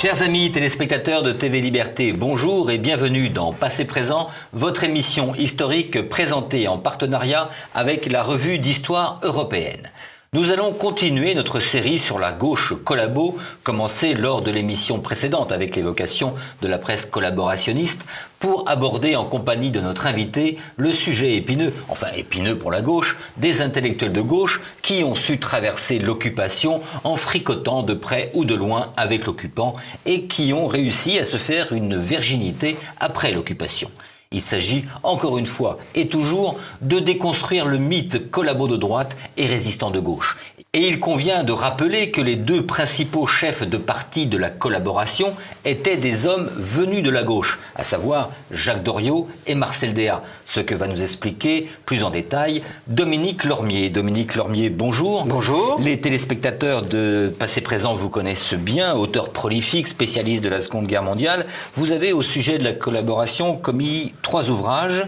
Chers amis téléspectateurs de TV Liberté, bonjour et bienvenue dans Passé Présent, votre émission historique présentée en partenariat avec la revue d'histoire européenne. Nous allons continuer notre série sur la gauche collabo, commencée lors de l'émission précédente avec l'évocation de la presse collaborationniste, pour aborder en compagnie de notre invité le sujet épineux, enfin épineux pour la gauche, des intellectuels de gauche qui ont su traverser l'occupation en fricotant de près ou de loin avec l'occupant et qui ont réussi à se faire une virginité après l'occupation. Il s'agit, encore une fois et toujours, de déconstruire le mythe collabo de droite et résistant de gauche. Et il convient de rappeler que les deux principaux chefs de parti de la collaboration étaient des hommes venus de la gauche, à savoir Jacques Doriot et Marcel Déat, ce que va nous expliquer plus en détail Dominique Lormier. Dominique Lormier, bonjour. Bonjour. Les téléspectateurs de Passé Présent vous connaissent bien, auteur prolifique, spécialiste de la Seconde Guerre mondiale. Vous avez, au sujet de la collaboration, commis 3 ouvrages.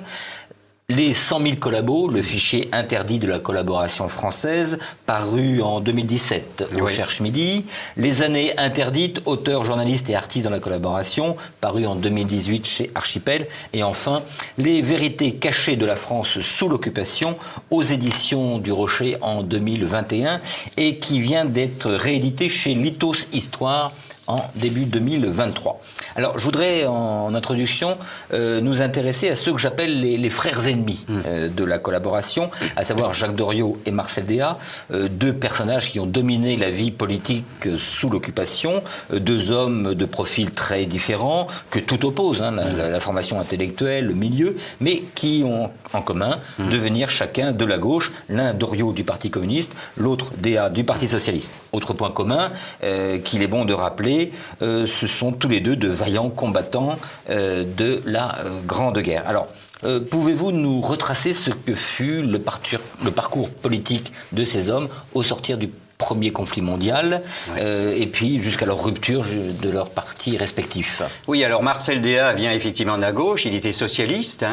Les 100 000 collabos, le fichier interdit de la collaboration française, paru en 2017 au Cherche Midi. Les années interdites, auteurs, journalistes et artistes dans la collaboration, paru en 2018 chez Archipel. Et enfin, les vérités cachées de la France sous l'occupation, aux éditions du Rocher en 2021, et qui vient d'être réédité chez Lithos Histoire en début 2023. Alors, je voudrais, en introduction, nous intéresser à ceux que j'appelle les frères ennemis de la collaboration, à savoir Jacques Doriot et Marcel Déat, deux personnages qui ont dominé la vie politique sous l'occupation, deux hommes de profils très différents, que tout oppose, la formation intellectuelle, le milieu, mais qui ont en commun de venir chacun de la gauche, l'un Doriot du Parti communiste, l'autre Déat du Parti socialiste. Autre point commun qu'il est bon de rappeler, ce sont tous les deux de vaillants combattants de la Grande Guerre. Alors, pouvez-vous nous retracer ce que fut le parcours politique de ces hommes au sortir du premier conflit mondial, et puis jusqu'à leur rupture de leurs partis respectifs? Oui, alors Marcel Déat vient effectivement de la gauche, il était socialiste,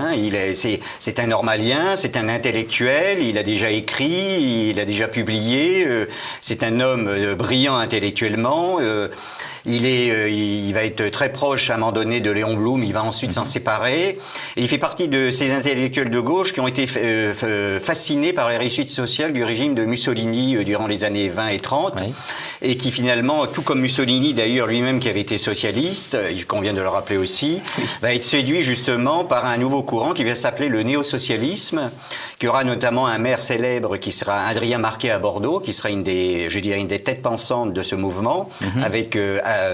c'est un normalien, c'est un intellectuel, il a déjà écrit, il a déjà publié, c'est un homme brillant intellectuellement. Il va être très proche à un moment donné de Léon Blum, il va ensuite s'en séparer. Et il fait partie de ces intellectuels de gauche qui ont été fascinés par les réussites sociales du régime de Mussolini durant les années 20 et 30. Oui. Et qui finalement, tout comme Mussolini d'ailleurs lui-même qui avait été socialiste, il convient de le rappeler aussi, va être séduit justement par un nouveau courant qui va s'appeler le néo-socialisme, qui aura notamment un maire célèbre qui sera Adrien Marquet à Bordeaux, qui sera une des têtes pensantes de ce mouvement, avec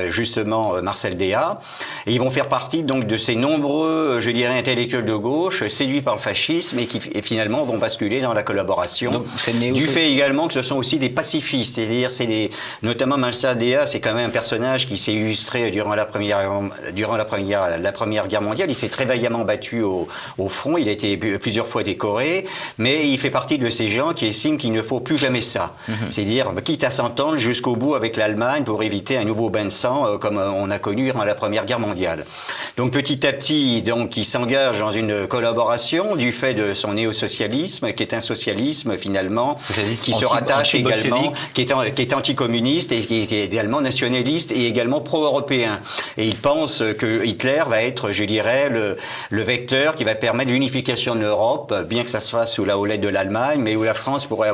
justement Marcel Déat. Et ils vont faire partie donc de ces nombreux, intellectuels de gauche séduits par le fascisme et qui finalement vont basculer dans la collaboration. Donc, du fait également que ce sont aussi des pacifistes, c'est-à-dire notamment Marcel Déat, c'est quand même un personnage qui s'est illustré durant la première guerre mondiale. Il s'est très vaillamment battu au front. Il a été plusieurs fois décoré, mais il fait partie de ces gens qui estiment qu'il ne faut plus jamais ça. C'est-à-dire, quitte à s'entendre jusqu'au bout avec l'Allemagne pour éviter un nouveau bain de sang comme on a connu durant la Première Guerre mondiale. Donc petit à petit, il s'engage dans une collaboration du fait de son néo-socialisme, qui est un socialisme finalement qui se rattache également, qui est anticommuniste et qui est également nationaliste et également pro-européen. Et il pense que Hitler va être, le vecteur qui va permettre l'unification de l'Europe, bien que ça se fasse sous la houlette de l'Allemagne, mais où la France pourrait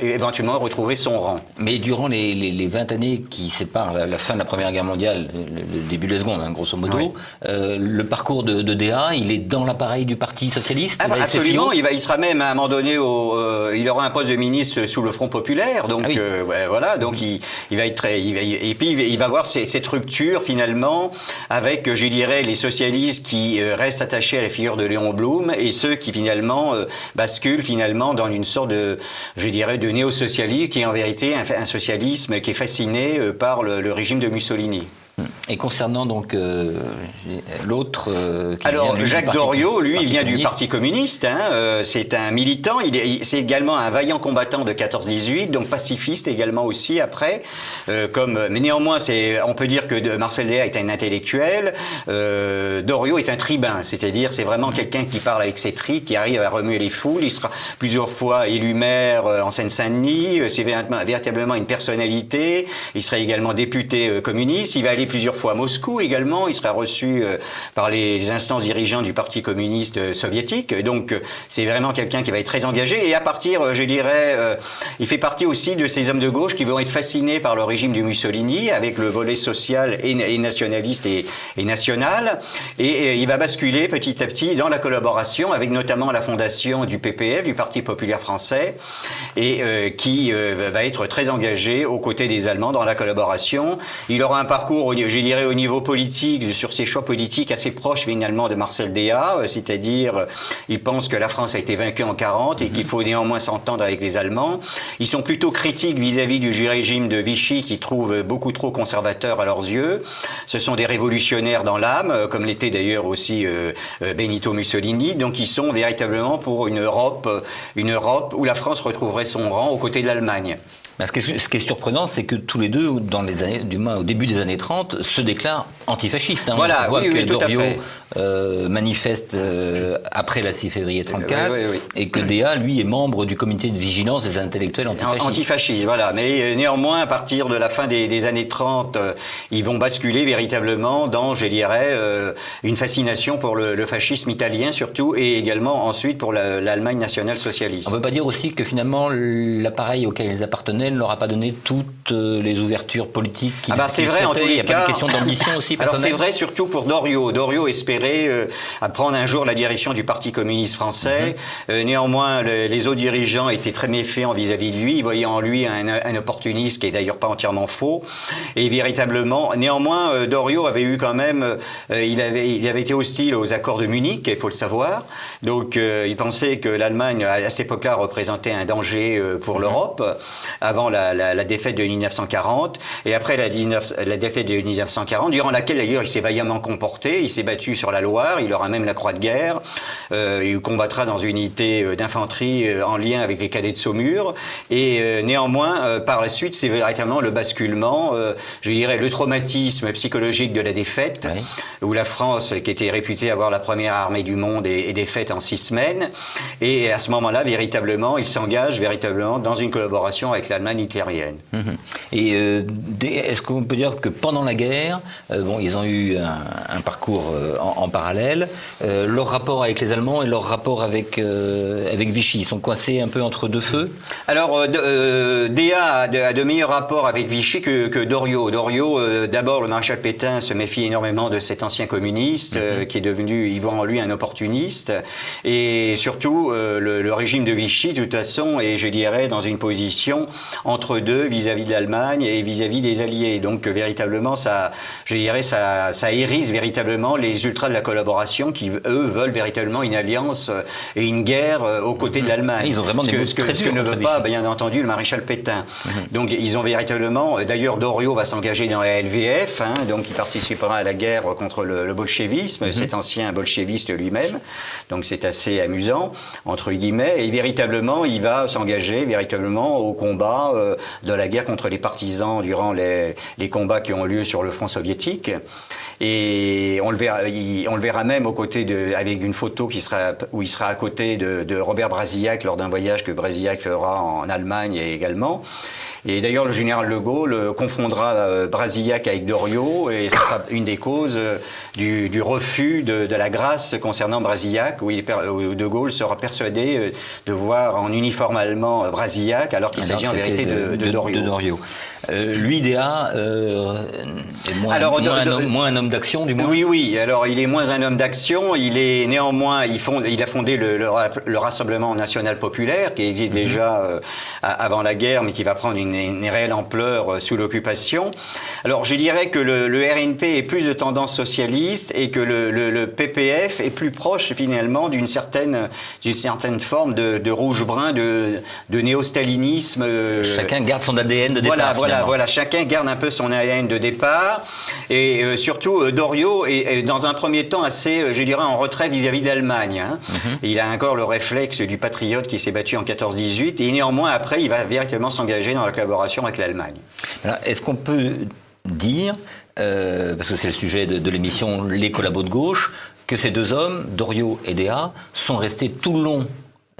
éventuellement retrouver son rang. Mais durant les 20 années qui séparent la fin de la Première Guerre mondiale, le début de la Seconde, grosso modo, le parcours de Déat, il est dans l'appareil du Parti socialiste? Absolument, il sera même à un moment donné, il aura un poste de ministre sous le Front populaire, donc donc il va être et puis il va voir cette rupture finalement avec, les socialistes qui restent attachés à la figure de Léon Blum et ceux qui finalement basculent finalement dans une sorte de, de néo-socialisme qui est en vérité un socialisme qui est fasciné par le régime de Mussolini. Et concernant donc l'autre qui alors vient, lui, Jacques du Parti Doriot, lui, il vient du communiste. Parti communiste. C'est un militant. C'est également un vaillant combattant de 14-18, donc pacifiste également aussi après. Mais néanmoins, on peut dire que Marcel Déat est un intellectuel. Doriot est un tribun, c'est-à-dire c'est vraiment quelqu'un qui parle avec ses tripes, qui arrive à remuer les foules. Il sera plusieurs fois élu maire en Seine-Saint-Denis. C'est véritablement une personnalité. Il sera également député communiste. Il va aller plusieurs fois à Moscou également. Il sera reçu par les instances dirigeantes du Parti communiste soviétique. Donc c'est vraiment quelqu'un qui va être très engagé. Et à partir, je dirais, il fait partie aussi de ces hommes de gauche qui vont être fascinés par le régime du Mussolini, avec le volet social et nationaliste et national. Et il va basculer petit à petit dans la collaboration avec notamment la fondation du PPF, du Parti populaire français, et qui va être très engagé aux côtés des Allemands dans la collaboration. Il aura un parcours, je dirais, au niveau politique, sur ses choix politiques assez proche finalement de Marcel Déat, c'est-à-dire il pense que la France a été vaincue en 40 et qu'il faut néanmoins s'entendre avec les Allemands. Ils sont plutôt critiques vis-à-vis du régime de Vichy qu'ils trouvent beaucoup trop conservateur à leurs yeux. Ce sont des révolutionnaires dans l'âme, comme l'était d'ailleurs aussi Benito Mussolini. Donc ils sont véritablement pour une Europe où la France retrouverait son rang aux côtés de l'Allemagne. Ce qui est surprenant, c'est que tous les deux, dans les années, du moins au début des années 30, se déclarent antifascistes. Voilà, on voit que Doriot manifeste après le 6 février 34, oui. et que Déat, lui, est membre du comité de vigilance des intellectuels antifascistes. Antifascistes, voilà. Mais néanmoins, à partir de la fin des années 30, ils vont basculer véritablement dans, je dirais, une fascination pour le fascisme italien surtout, et également ensuite pour l'Allemagne nationale socialiste. On ne peut pas dire aussi que finalement, l'appareil auquel ils appartenaient ne leur a pas donné toutes les ouvertures politiques qu'ils c'est vrai, en tous les cas. Il n'y a pas une question d'ambition aussi personnelle. Alors c'est vrai surtout pour Doriot. Doriot espérait prendre un jour la direction du Parti communiste français. Néanmoins, les autres dirigeants étaient très méfiants vis-à-vis de lui. Ils voyaient en lui un opportuniste qui est d'ailleurs pas entièrement faux. Et véritablement, néanmoins, Doriot avait eu quand même, il avait été hostile aux accords de Munich, il faut le savoir. Donc il pensait que l'Allemagne à cette époque-là représentait un danger pour l'Europe. Avant la défaite de 1940 et après la défaite de 1940, durant laquelle d'ailleurs il s'est vaillamment comporté, il s'est battu sur la Loire, il aura même la croix de guerre, il combattra dans une unité d'infanterie en lien avec les cadets de Saumur et néanmoins par la suite c'est véritablement le basculement, je dirais le traumatisme psychologique de la défaite, oui. Où la France qui était réputée avoir la première armée du monde est défaite en 6 semaines et à ce moment-là véritablement il s'engage véritablement dans une collaboration avec l'Allemagne hitlérienne. Et est-ce qu'on peut dire que pendant la guerre, ils ont eu un parcours en parallèle, leur rapport avec les Allemands et leur rapport avec Vichy, ils sont coincés un peu entre deux feux? Alors, Déat a de meilleurs rapports avec Vichy que Doriot. Doriot, d'abord, le maréchal Pétain se méfie énormément de cet ancien communiste qui est devenu, il voit en lui un opportuniste. Et surtout, le régime de Vichy, de toute façon, est, je dirais, dans une position entre deux vis-à-vis de l'Allemagne et vis-à-vis des Alliés. Donc véritablement, ça hérisse véritablement les ultras de la collaboration qui, eux, veulent véritablement une alliance et une guerre aux côtés de l'Allemagne. Ils ont vraiment ce que ne veut pas, bien entendu, le maréchal Pétain. Donc ils ont véritablement... D'ailleurs, Doriot va s'engager dans la LVF, donc il participera à la guerre contre le bolchevisme, cet ancien bolcheviste lui-même. Donc c'est assez amusant, entre guillemets. Et véritablement, il va s'engager véritablement au combat de la guerre contre les partisans durant les combats qui ont lieu sur le front soviétique. Et on le verra même aux côtés avec une photo où il sera à côté de Robert Brasillac lors d'un voyage que Brasillac fera en Allemagne également. Et d'ailleurs, le général de Gaulle confondra Brasillac avec Doriot, et ce sera une des causes du refus de la grâce concernant Brasillac, où de Gaulle sera persuadé de voir en uniforme allemand Brasillac, alors qu'il s'agit en vérité de Doriot. Lui, Déat, est moins un homme d'action, du moins. Oui. Alors, il est moins un homme d'action. Il est néanmoins, il a fondé le Rassemblement national populaire, qui existe déjà avant la guerre, mais qui va prendre une réelle ampleur sous l'occupation. Alors, je dirais que le RNP est plus de tendance socialiste et que le PPF est plus proche finalement d'une certaine forme de rouge-brun, de néo-stalinisme. Chacun garde son ADN de départ. Voilà. Chacun garde un peu son ADN de départ. Et surtout, Doriot est dans un premier temps assez, je dirais, en retrait vis-à-vis de l'Allemagne. Hein. Il a encore le réflexe du patriote qui s'est battu en 14-18. Et néanmoins, après, il va véritablement s'engager dans la collaboration avec l'Allemagne. Alors, est-ce qu'on peut dire, parce que c'est le sujet de l'émission Les collabos de gauche, que ces deux hommes, Doriot et Déa, sont restés tout le long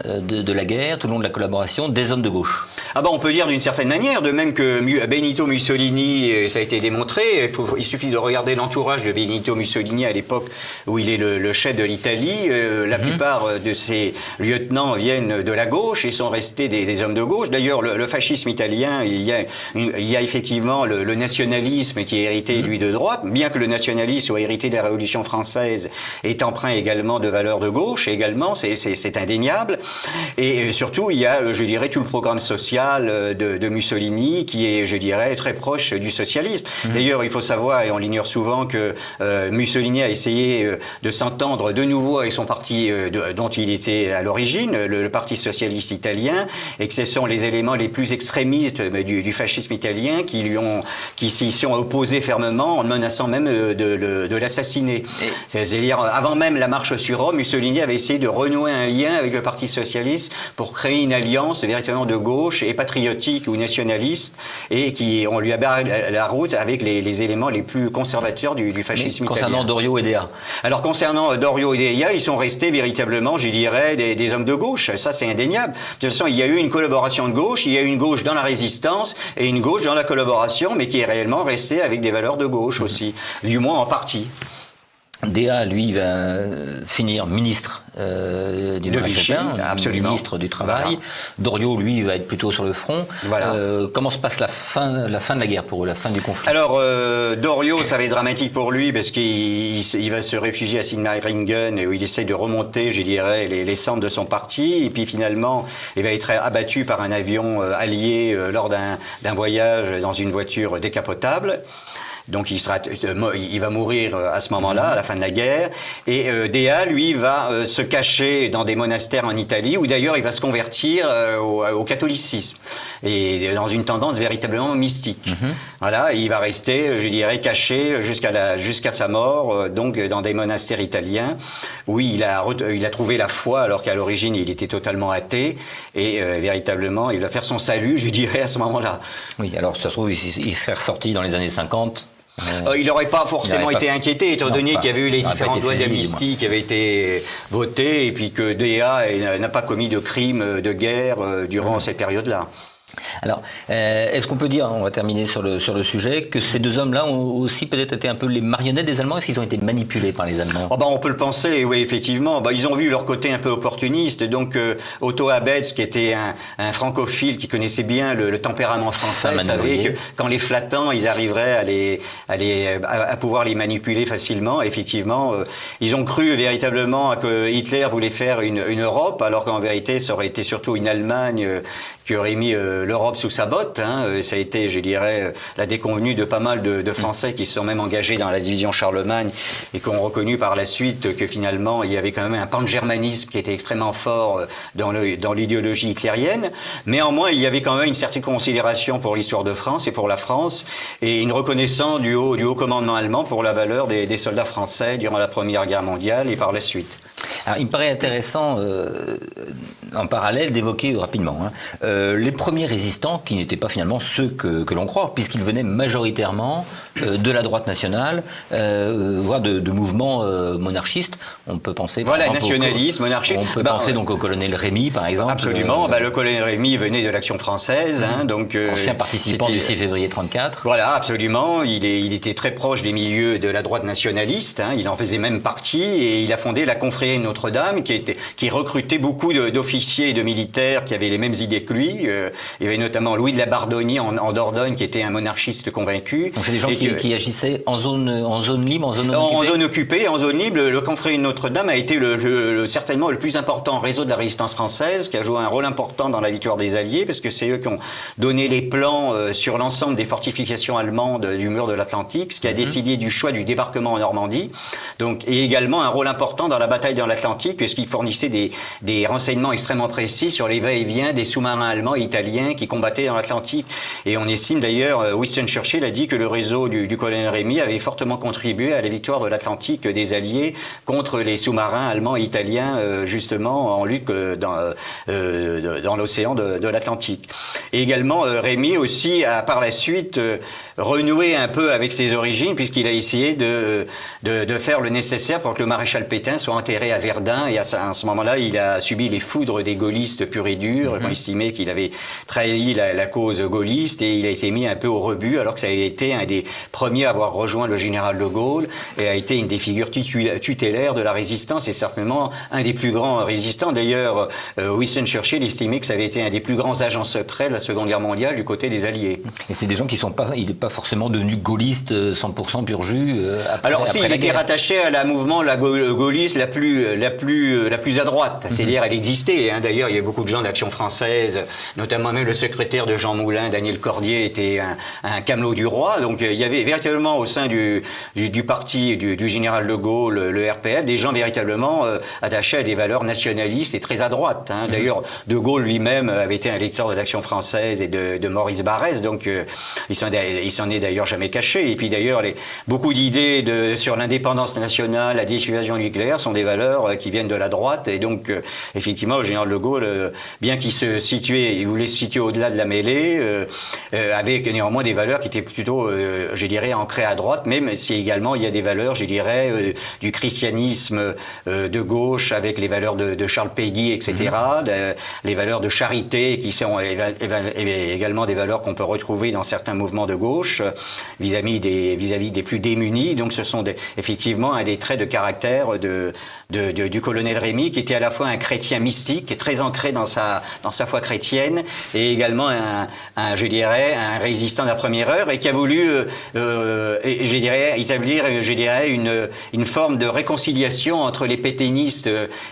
de la guerre, tout le long de la collaboration, des hommes de gauche? On peut dire d'une certaine manière, de même que Benito Mussolini, ça a été démontré, il suffit de regarder l'entourage de Benito Mussolini à l'époque où il est le chef de l'Italie. La plupart de ses lieutenants viennent de la gauche et sont restés des hommes de gauche. D'ailleurs, le fascisme italien, il y a effectivement le nationalisme qui est hérité, lui, de droite, bien que le nationalisme soit hérité de la Révolution française, est empreint également de valeurs de gauche, également, c'est indéniable. Et surtout, il y a, je dirais, tout le programme social de Mussolini qui est, je dirais, très proche du socialisme. D'ailleurs, il faut savoir, et on l'ignore souvent, que Mussolini a essayé de s'entendre de nouveau avec son parti dont il était à l'origine, le Parti socialiste italien, et que ce sont les éléments les plus extrémistes du fascisme italien qui s'y sont opposés fermement en menaçant même de l'assassiner. C'est-à-dire, avant même la marche sur Rome, Mussolini avait essayé de renouer un lien avec le Parti socialiste pour créer une alliance véritablement de gauche et patriotique ou nationaliste, et on lui a barré la route avec les éléments les plus conservateurs du fascisme italien. Concernant Doriot et Déa? Alors, concernant Doriot et Déa, ils sont restés véritablement, je dirais, des hommes de gauche. Ça, c'est indéniable. De toute façon, il y a eu une collaboration de gauche, il y a eu une gauche dans la résistance et une gauche dans la collaboration, mais qui est réellement restée avec des valeurs de gauche aussi, du moins en partie. Déa, lui, va finir ministre du Maréchal Pétain, absolument, ministre du Travail. Voilà. Doriot, lui, va être plutôt sur le front. Voilà. Comment se passe la fin de la guerre pour eux, la fin du conflit? Alors, Doriot, ça va être dramatique pour lui parce qu'il va se réfugier à Sigmaringen où il essaie de remonter, je dirais, les cendres de son parti. Et puis finalement, il va être abattu par un avion allié lors d'un voyage dans une voiture décapotable. Donc il va mourir à ce moment-là, à la fin de la guerre. Et Déa, lui, va se cacher dans des monastères en Italie, où d'ailleurs il va se convertir au catholicisme, et dans une tendance véritablement mystique. Voilà, il va rester, je dirais, caché jusqu'à sa mort, donc dans des monastères italiens, où il a trouvé la foi, alors qu'à l'origine il était totalement athée, et véritablement il va faire son salut, je dirais, à ce moment-là. Oui, alors ça se trouve, il serait ressorti dans les années 50. Il n'aurait pas forcément été inquiété, étant donné qu'il y avait eu les différentes lois fusillé, d'amnistie qui avaient été votées, et puis que Déa n'a pas commis de crimes de guerre durant cette période-là. Alors, est-ce qu'on peut dire, on va terminer sur le sujet, que ces deux hommes-là ont aussi peut-être été un peu les marionnettes des Allemands? Est-ce qu'ils ont été manipulés par les Allemands? On peut le penser, oui, effectivement. Ils ont vu leur côté un peu opportuniste. Donc, Otto Abetz, qui était un francophile qui connaissait bien le tempérament français, savait que quand les flattants, ils arriveraient à pouvoir les manipuler facilement. Effectivement, ils ont cru véritablement que Hitler voulait faire une Europe, alors qu'en vérité, ça aurait été surtout une Allemagne qui aurait mis l'Europe sous sa botte. Ça a été, je dirais, la déconvenue de pas mal de Français qui se sont même engagés dans la division Charlemagne et qui ont reconnu par la suite que finalement il y avait quand même un pan-germanisme qui était extrêmement fort dans l'idéologie hitlérienne. Néanmoins, il y avait quand même une certaine considération pour l'histoire de France et pour la France, et une reconnaissance du haut commandement allemand pour la valeur des soldats français durant la Première Guerre mondiale et par la suite. Alors, il me paraît intéressant, en parallèle, d'évoquer rapidement les premiers résistants qui n'étaient pas finalement ceux que l'on croit, puisqu'ils venaient majoritairement de la droite nationale, voire de mouvements monarchistes. On peut penser... Voilà, nationalisme, monarchiste. On peut penser donc au colonel Rémy, par exemple. Absolument. Le colonel Rémy venait de l'Action française. Donc, ancien participant du 6 février 34. Voilà, absolument. Il était très proche des milieux de la droite nationaliste. Il en faisait même partie, et il a fondé la confrérie Notre-Dame, qui recrutait beaucoup d'officiers d'officiers et de militaires qui avaient les mêmes idées que lui. Il y avait notamment Louis de la Bardonnie en Dordogne, qui était un monarchiste convaincu. Donc c'est des gens qui agissaient en zone libre, en zone occupée. En zone occupée, en zone libre. Le confrérie de Notre-Dame a été certainement le plus important réseau de la résistance française, qui a joué un rôle important dans la victoire des Alliés, parce que c'est eux qui ont donné les plans sur l'ensemble des fortifications allemandes du mur de l'Atlantique, ce qui a décidé du choix du débarquement en Normandie. Donc, et également un rôle important dans la bataille dans l'Atlantique, puisqu'il fournissait des renseignements extrêmement précis sur les va-et-vient des sous-marins allemands et italiens qui combattaient dans l'Atlantique. Et on estime d'ailleurs, Winston Churchill a dit que le réseau du colonel Rémy avait fortement contribué à la victoire de l'Atlantique des Alliés contre les sous-marins allemands et italiens, justement en lutte dans l'océan de l'Atlantique. Et également, Rémy aussi a par la suite renoué un peu avec ses origines, puisqu'il a essayé de faire le nécessaire pour que le maréchal Pétain soit enterré à Verdun. Et à ce moment-là, il a subi les foudres des gaullistes purs et durs, qui ont estimé qu'il avait trahi la cause gaulliste, et il a été mis un peu au rebut, alors que ça a été un des premiers à avoir rejoint le général de Gaulle, et a été une des figures tutélaires de la résistance, et certainement un des plus grands résistants. D'ailleurs, Winston Churchill estimait que ça avait été un des plus grands agents secrets de la Seconde Guerre mondiale du côté des Alliés. Et c'est des gens qui sont pas, il n'est pas forcément devenu gaulliste 100% pur jus après. Alors si, il était rattaché à la mouvement gaulliste la plus à droite. C'est-à-dire, elle existait. D'ailleurs, il y a beaucoup de gens d'Action française, notamment même le secrétaire de Jean Moulin, Daniel Cordier, était un camelot du roi. Donc il y avait véritablement au sein du parti du général de Gaulle, le RPF, des gens véritablement attachés à des valeurs nationalistes et très à droite. D'ailleurs, de Gaulle lui-même avait été un lecteur de l'Action française et de Maurice Barrès, donc il s'en est d'ailleurs jamais caché. Et puis d'ailleurs, beaucoup d'idées sur l'indépendance nationale, la dissuasion nucléaire sont des valeurs qui viennent de la droite. Et donc, effectivement, le général de Gaulle, bien qu'il il voulait se situer au-delà de la mêlée, avait néanmoins des valeurs qui étaient plutôt, je dirais, ancrées à droite, même si également il y a des valeurs, je dirais, du christianisme de gauche, avec les valeurs de Charles Péguy, etc., les valeurs de charité, qui sont également des valeurs qu'on peut retrouver dans certains mouvements de gauche, vis-à-vis des plus démunis. Donc ce sont effectivement un des traits de caractère du colonel Rémy, qui était à la fois un chrétien mystique, très ancré dans sa foi chrétienne, et également je dirais, un résistant de la première heure, et qui a voulu, je dirais, établir, je dirais, une forme de réconciliation entre les pétainistes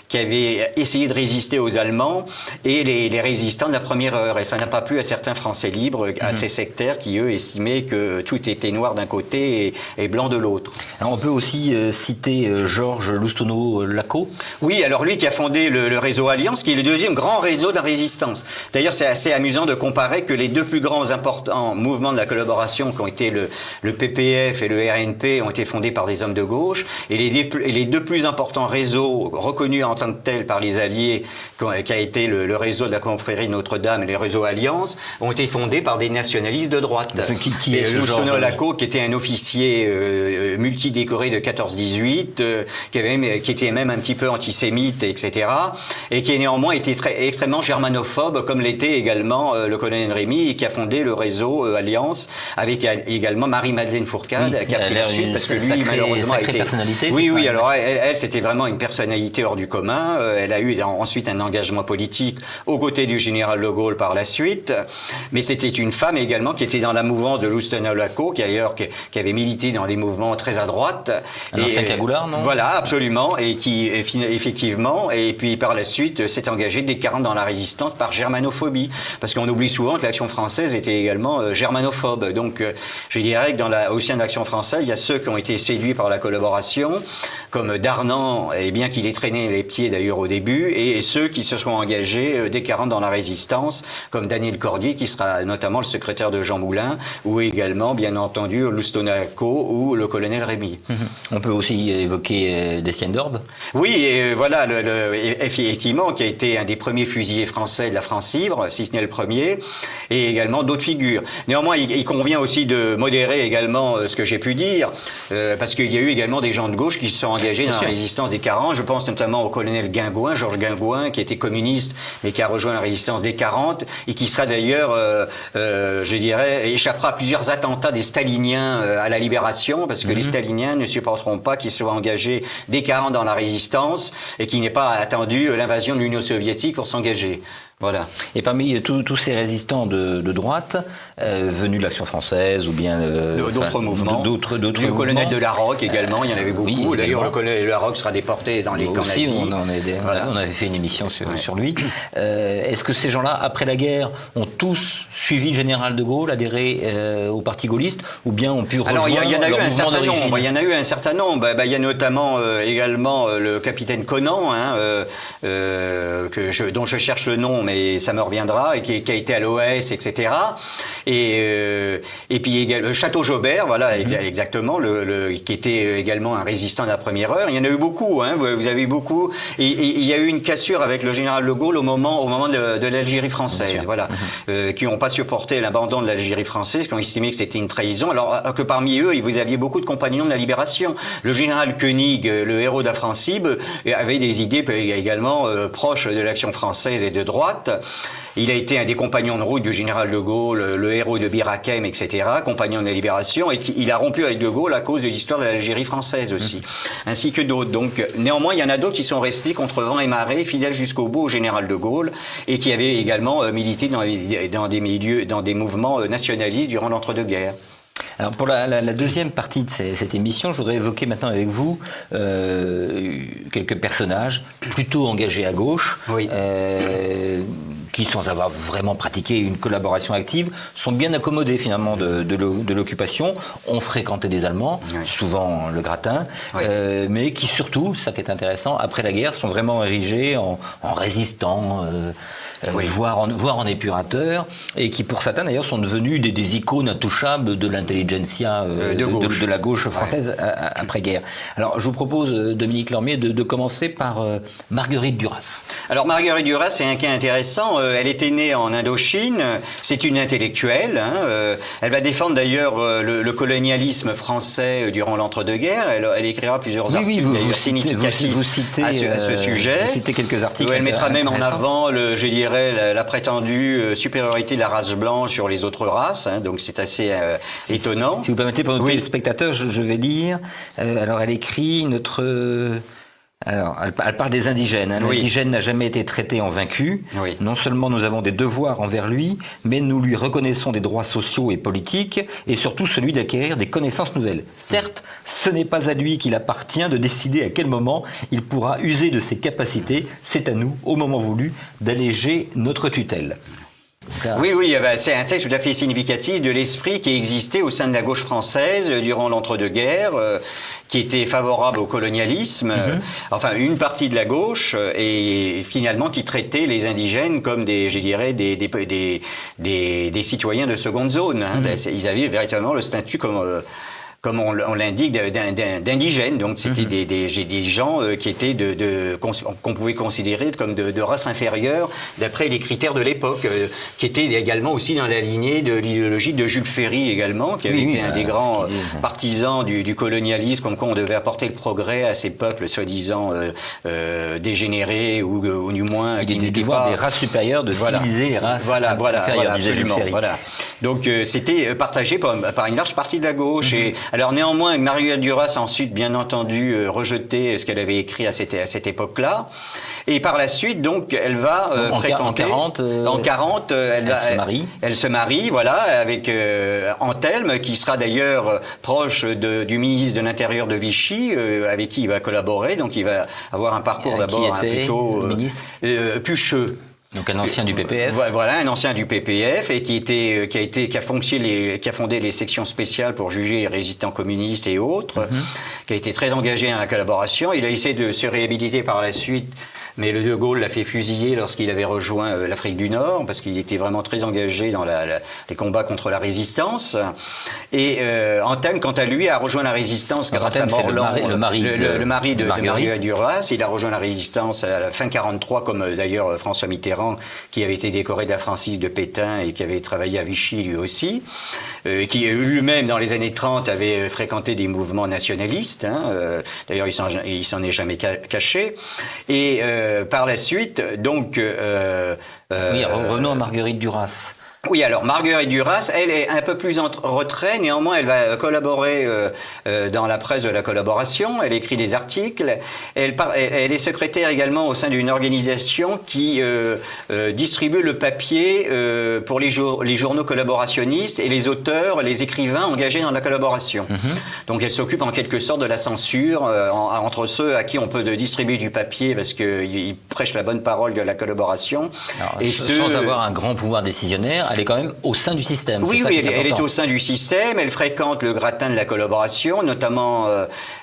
qui avaient essayé de résister aux Allemands et les résistants de la première heure. Et ça n'a pas plu à certains Français libres, à ces sectaires qui, eux, estimaient que tout était noir d'un côté et blanc de l'autre. Alors on peut aussi citer Georges Loustonneau-Lacau. Oui, alors lui qui a fondé le réseau Alliance, qui est le deuxième grand réseau de la résistance. D'ailleurs, c'est assez amusant de comparer que les deux plus grands importants mouvements de la collaboration, qui ont été le PPF et le RNP, ont été fondés par des hommes de gauche, et les deux plus importants réseaux reconnus en tant que tels par les Alliés, qui a été le réseau de la confrérie de Notre-Dame et les réseaux Alliance, ont été fondés par des nationalistes de droite. Qui est Loustonneau-Lacau, qui était un officier multidécoré de 14-18, qui était même un petit peu antisémite, etc., et qui a néanmoins été extrêmement germanophobe, comme l'était également le colonel Rémy, et qui a fondé le réseau Alliance, avec également Marie-Madeleine Fourcade, qui a pris la suite, parce que lui, malheureusement, a été... personnalité. Oui, alors elle, c'était vraiment une personnalité hors du commun. Elle a eu ensuite un engagement politique aux côtés du général de Gaulle par la suite, mais c'était une femme également qui était dans la mouvance de Loustonneau-Lacau, qui avait milité dans des mouvements très à droite. Un ancien cagoulard, non? Voilà, absolument, et qui effectivement, et puis par la suite s'est engagé dès 40 dans la résistance par germanophobie, parce qu'on oublie souvent que l'Action française était également germanophobe. Donc je dirais que au sein de l'Action française, il y a ceux qui ont été séduits par la collaboration, comme Darnan, et bien qu'il ait traîné les pieds d'ailleurs au début, et ceux qui se sont engagés dès 40 dans la résistance, comme Daniel Cordier, qui sera notamment le secrétaire de Jean Moulin, ou également, bien entendu, Loustonneau-Lacau ou le colonel Rémy. On peut aussi évoquer Destienne d'Orbe. Oui, et voilà, effectivement, qui a été un des premiers fusiliers français de la France libre, si ce n'est le premier, et également d'autres figures. Néanmoins, il convient aussi de modérer également ce que j'ai pu dire, parce qu'il y a eu également des gens de gauche qui se sont engagés dans la résistance des 40. Je pense notamment au colonel Guingouin, Georges Guingouin, qui était communiste, mais qui a rejoint la résistance des 40, et qui sera d'ailleurs, je dirais, échappera à plusieurs attentats des staliniens à la libération, parce que les staliniens ne supporteront pas qu'ils soient engagés dès 40 dans la résistance, et qu'il n'ait pas attendu l'invasion de l'Union soviétique pour s'engager. Voilà. Et parmi tous ces résistants de droite, venus de l'Action française ou bien d'autres mouvements, d'autres le colonel de Larocque également, il y en avait beaucoup. Oui, d'ailleurs, le colonel de Larocque sera déporté dans les camps nazis. On avait fait une émission sur lui. Est-ce que ces gens-là, après la guerre, ont tous suivi le général de Gaulle, adhéré au parti gaulliste, ou bien ont pu rejoindre leur mouvement d'origine? Il y en a eu un certain nombre. Il y a notamment également le capitaine Conan, dont je cherche le nom, mais ça me reviendra, et qui a été à l'OS, etc. Et puis Château Jobert, voilà, exactement, qui était également un résistant de la première heure. Il y en a eu beaucoup, vous avez eu beaucoup. Et il y a eu une cassure avec le général de Gaulle au moment de l'Algérie française, voilà, qui n'ont pas supporté l'abandon de l'Algérie française, qui ont estimé que c'était une trahison, alors que parmi eux, vous aviez beaucoup de compagnons de la libération. Le général Koenig, le héros d'Afrancib, avait des idées également proches de l'Action française et de droite. Il a été un des compagnons de route du général de Gaulle, le héros de Bir Hakeim, etc., compagnon de la libération, et il a rompu avec de Gaulle à cause de l'histoire de l'Algérie française aussi, ainsi que d'autres. Donc, néanmoins, il y en a d'autres qui sont restés contre vent et marée, fidèles jusqu'au bout au général de Gaulle, et qui avaient également milité dans des mouvements nationalistes durant l'entre-deux-guerres. Alors pour la deuxième partie de cette émission, je voudrais évoquer maintenant avec vous quelques personnages plutôt engagés à gauche, qui, sans avoir vraiment pratiqué une collaboration active, sont bien accommodés finalement de l'occupation, ont fréquenté des Allemands, souvent le gratin, mais qui surtout, ça qui est intéressant, après la guerre, sont vraiment érigés en résistants, voire en épurateurs, et qui pour certains d'ailleurs sont devenus des icônes intouchables de l'intelligentsia de la gauche française après-guerre. Alors je vous propose, Dominique Lormier, de commencer par Marguerite Duras. Alors Marguerite Duras, c'est un cas intéressant. Elle était née en Indochine, c'est une intellectuelle. Elle va défendre d'ailleurs le colonialisme français durant l'entre-deux-guerres. Elle écrira plusieurs articles significatifs à ce sujet. Vous citez quelques articles. Elle mettra même en avant, je dirais, la prétendue supériorité de la race blanche sur les autres races. Donc c'est assez étonnant. Si vous permettez, pour nos téléspectateurs, je vais lire. Alors elle écrit Alors, elle parle des indigènes. L'indigène n'a jamais été traité en vaincu. Non seulement nous avons des devoirs envers lui, mais nous lui reconnaissons des droits sociaux et politiques, et surtout celui d'acquérir des connaissances nouvelles. Certes, ce n'est pas à lui qu'il appartient de décider à quel moment il pourra user de ses capacités. C'est à nous, au moment voulu, d'alléger notre tutelle. Oui, c'est un texte tout à fait significatif de l'esprit qui existait au sein de la gauche française durant l'entre-deux-guerres, qui était favorable au colonialisme, enfin une partie de la gauche, et finalement qui traitait les indigènes comme des citoyens de seconde zone. Ils avaient véritablement le statut comme on l'indique, d'indigènes. Donc c'était des gens qui étaient qu'on pouvait considérer comme de race inférieure d'après les critères de l'époque, qui étaient également aussi dans la lignée de l'idéologie de Jules Ferry également, qui avait été un des grands partisans du colonialisme, comme quoi on devait apporter le progrès à ces peuples soi-disant dégénérés ou du moins qui n'étaient pas des races supérieures, de civiliser les races inférieures, disait Jules Ferry. Donc c'était partagé par une large partie de la gauche. Et alors néanmoins, Marguerite Duras a ensuite, bien entendu, rejeté ce qu'elle avait écrit à cette époque-là. Et par la suite, donc, elle va fréquenter... En 40, elle se marie, voilà, avec Anthelme, qui sera d'ailleurs proche du ministre de l'Intérieur de Vichy, avec qui il va collaborer. Donc il va avoir un parcours d'abord plutôt... Pucheux. Donc un ancien du PPF. Voilà, un ancien du PPF et qui a fondé les sections spéciales pour juger les résistants communistes et autres, qui a été très engagé dans la collaboration. Il a essayé de se réhabiliter par la suite mais le De Gaulle l'a fait fusiller lorsqu'il avait rejoint l'Afrique du Nord, parce qu'il était vraiment très engagé dans les combats contre la résistance. Et Antoine, quant à lui, a rejoint la résistance grâce à Morland, le mari de Marguerite Duras. Il a rejoint la résistance à la fin 43, comme d'ailleurs François Mitterrand, qui avait été décoré de la Francis de Pétain et qui avait travaillé à Vichy lui aussi, qui lui-même dans les années 30 avait fréquenté des mouvements nationalistes. D'ailleurs, il s'en est jamais caché. Et par la suite, donc... oui, revenons à Marguerite Duras. Oui, alors Marguerite Duras, elle est un peu plus en retrait, néanmoins elle va collaborer dans la presse de la collaboration, elle écrit des articles, elle est secrétaire également au sein d'une organisation qui distribue le papier pour les journaux collaborationnistes et les auteurs, les écrivains engagés dans la collaboration. Donc elle s'occupe en quelque sorte de la censure entre ceux à qui on peut distribuer du papier parce qu'ils prêchent la bonne parole de la collaboration. Alors, et sans avoir un grand pouvoir décisionnaire, elle est quand même au sein du système. Oui, elle est au sein du système. Elle fréquente le gratin de la collaboration, notamment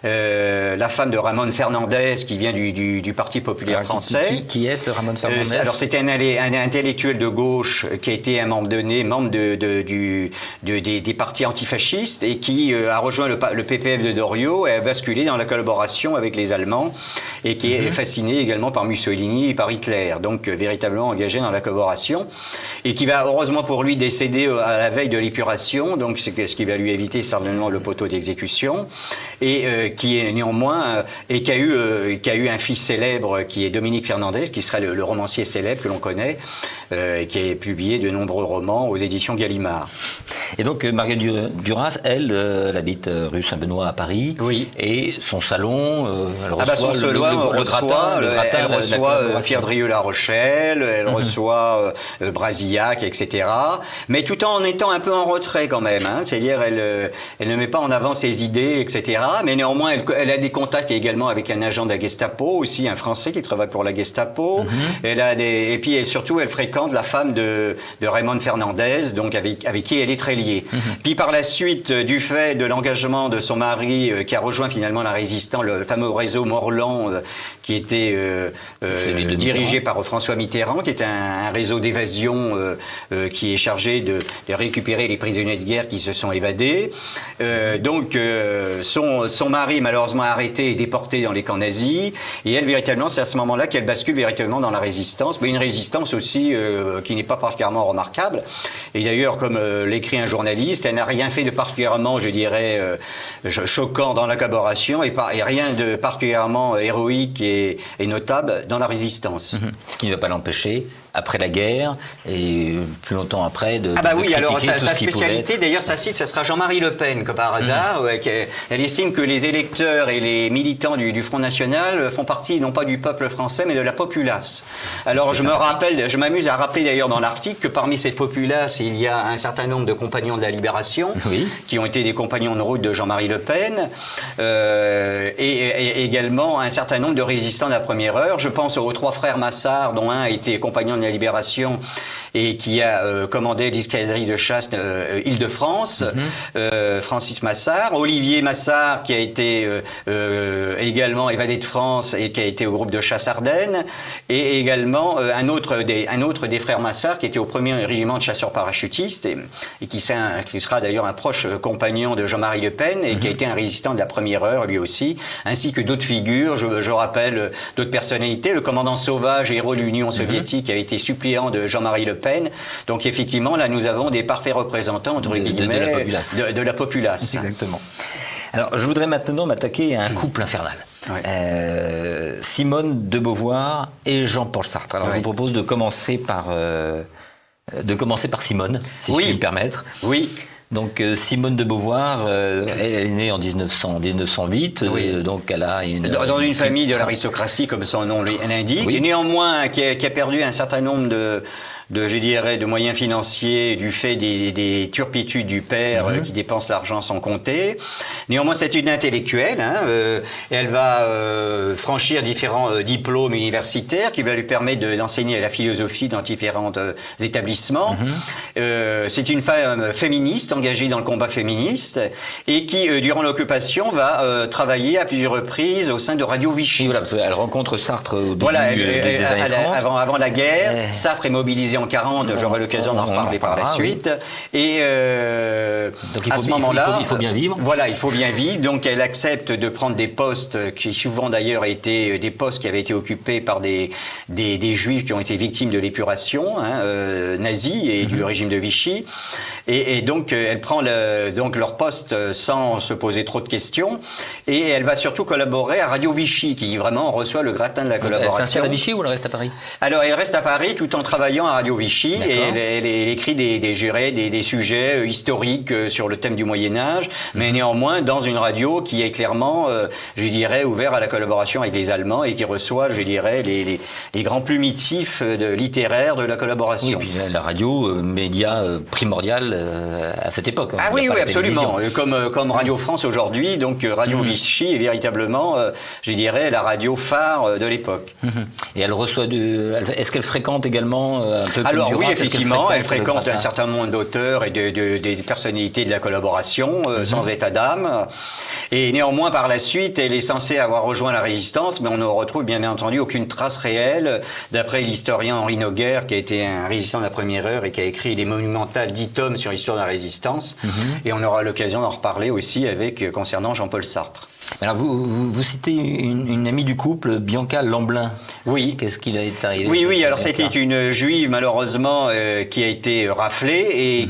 la femme de Ramon Fernandez, qui vient du Parti populaire français. Qui est ce Ramon Fernandez? Alors, c'était un intellectuel de gauche qui a été à un moment donné membre des partis antifascistes et qui a rejoint le PPF de Doriot et a basculé dans la collaboration avec les Allemands et qui est fasciné également par Mussolini et par Hitler. Donc, véritablement engagé dans la collaboration et qui va, heureusement pour lui, décéder à la veille de l'épuration, donc c'est ce qui va lui éviter certainement le poteau d'exécution, et qui est néanmoins et qui a eu un fils célèbre qui est Dominique Fernandez, qui serait le romancier célèbre que l'on connaît, qui a publié de nombreux romans aux éditions Gallimard. Et donc Marguerite Duras, elle habite rue Saint-Benoît à Paris. Oui. Et son salon, elle reçoit elle reçoit Pierre Drieux-La Rochelle, elle reçoit Brasillac, etc. Mais tout en étant un peu en retrait quand même. C'est-à-dire elle ne met pas en avant ses idées, etc. Mais néanmoins, elle a des contacts également avec un agent de la Gestapo, aussi un Français qui travaille pour la Gestapo. Et puis surtout, elle fréquente la femme de Raymond Fernandez, donc avec qui elle est très liée. Puis par la suite, du fait de l'engagement de son mari, qui a rejoint finalement la résistance, le fameux réseau Morland, qui était dirigé par François Mitterrand, qui est un réseau d'évasion qui est chargé de récupérer les prisonniers de guerre qui se sont évadés. Donc son mari malheureusement arrêté et déporté dans les camps nazis, et elle véritablement c'est à ce moment-là qu'elle bascule véritablement dans la résistance, mais une résistance aussi qui n'est pas particulièrement remarquable. Et d'ailleurs, comme l'écrit un journaliste, elle n'a rien fait de particulièrement, je dirais, choquant dans la collaboration et rien de particulièrement héroïque et notable dans la résistance. Ce qui ne va pas l'empêcher, après la guerre et plus longtemps après de oui, alors sa tout spécialité, d'ailleurs sa cite, ça sera Jean-Marie Le Pen, comme par hasard. Elle estime que les électeurs et les militants du Front National font partie non pas du peuple français mais de la populace. Alors je m'amuse à rappeler d'ailleurs dans l'article que parmi cette populace il y a un certain nombre de compagnons de la Libération qui ont été des compagnons de route de Jean-Marie Le Pen et également un certain nombre de résistants de la première heure. Je pense aux trois frères Massard, dont un a été compagnon de la Libération et qui a commandé l'escadrille de chasse Île-de-France, Francis Massard, Olivier Massard qui a été également évadé de France et qui a été au groupe de chasse Ardennes, et également un autre des frères Massard qui était au 1er régiment de chasseurs parachutistes et qui sera d'ailleurs un proche compagnon de Jean-Marie Le Pen et qui a été un résistant de la première heure lui aussi, ainsi que d'autres figures, je rappelle d'autres personnalités, le commandant Sauvage, héros de l'Union soviétique, qui avait été suppléant de Jean-Marie Le Pen. Donc effectivement, là, nous avons des parfaits représentants, entre guillemets, de la populace. Exactement. Alors, je voudrais maintenant m'attaquer à un couple infernal. Simone de Beauvoir et Jean-Paul Sartre. Alors, je vous propose de commencer par Simone, si je puis me permettre. Oui. Donc Simone de Beauvoir, elle est née en 1908, donc elle a dans une famille de l'aristocratie, comme son nom l'indique, et néanmoins qui a perdu un certain nombre je dirais, de moyens financiers du fait des turpitudes du père qui dépense l'argent sans compter. Néanmoins, c'est une intellectuelle. Et elle va franchir différents diplômes universitaires qui va lui permettre d'enseigner la philosophie dans différents établissements. C'est une femme féministe, engagée dans le combat féministe, et qui, durant l'occupation, va travailler à plusieurs reprises au sein de Radio Vichy. Oui, voilà, parce qu'elle rencontre Sartre au début des années 30. Avant la guerre, Sartre est mobilisé en 40, j'aurai l'occasion d'en reparler par la suite. Oui. Et donc à ce moment-là, il faut bien vivre. Voilà, il faut bien vivre. Donc elle accepte de prendre des postes qui souvent d'ailleurs étaient des postes qui avaient été occupés par des juifs qui ont été victimes de l'épuration nazie et du régime de Vichy. Et donc elle prend donc leur poste sans se poser trop de questions. Et elle va surtout collaborer à Radio Vichy, qui vraiment reçoit le gratin de la collaboration. Elle s'installe à Vichy ou elle reste à Paris? Alors elle reste à Paris tout en travaillant à Radio Vichy. Et elle écrit des sujets historiques sur le thème du Moyen-Âge, mais néanmoins dans une radio qui est clairement, je dirais, ouverte à la collaboration avec les Allemands et qui reçoit, je dirais, les grands plumitifs littéraires de la collaboration. Oui, et puis la radio, média primordial à cette époque. Ah oui, absolument. Comme Radio France aujourd'hui, donc Radio Vichy est véritablement, je dirais, la radio phare de l'époque. Et elle reçoit est-ce qu'elle fréquente également un peu Alors comme oui, Duras, effectivement, elle fréquente un certain nombre d'auteurs et des personnalités de la collaboration, sans état d'âme. Et néanmoins, par la suite, elle est censée avoir rejoint la résistance, mais on ne retrouve bien entendu aucune trace réelle, d'après l'historien Henri Noguer, qui a été un résistant de la première heure et qui a écrit les monumentales 10 tomes sur l'histoire de la résistance. Et on aura l'occasion d'en reparler aussi concernant Jean-Paul Sartre. Alors vous citez une amie du couple, Bianca Lamblin. Oui. Qu'est-ce qu'il est arrivé? Oui. Alors c'était une juive malheureusement qui a été raflée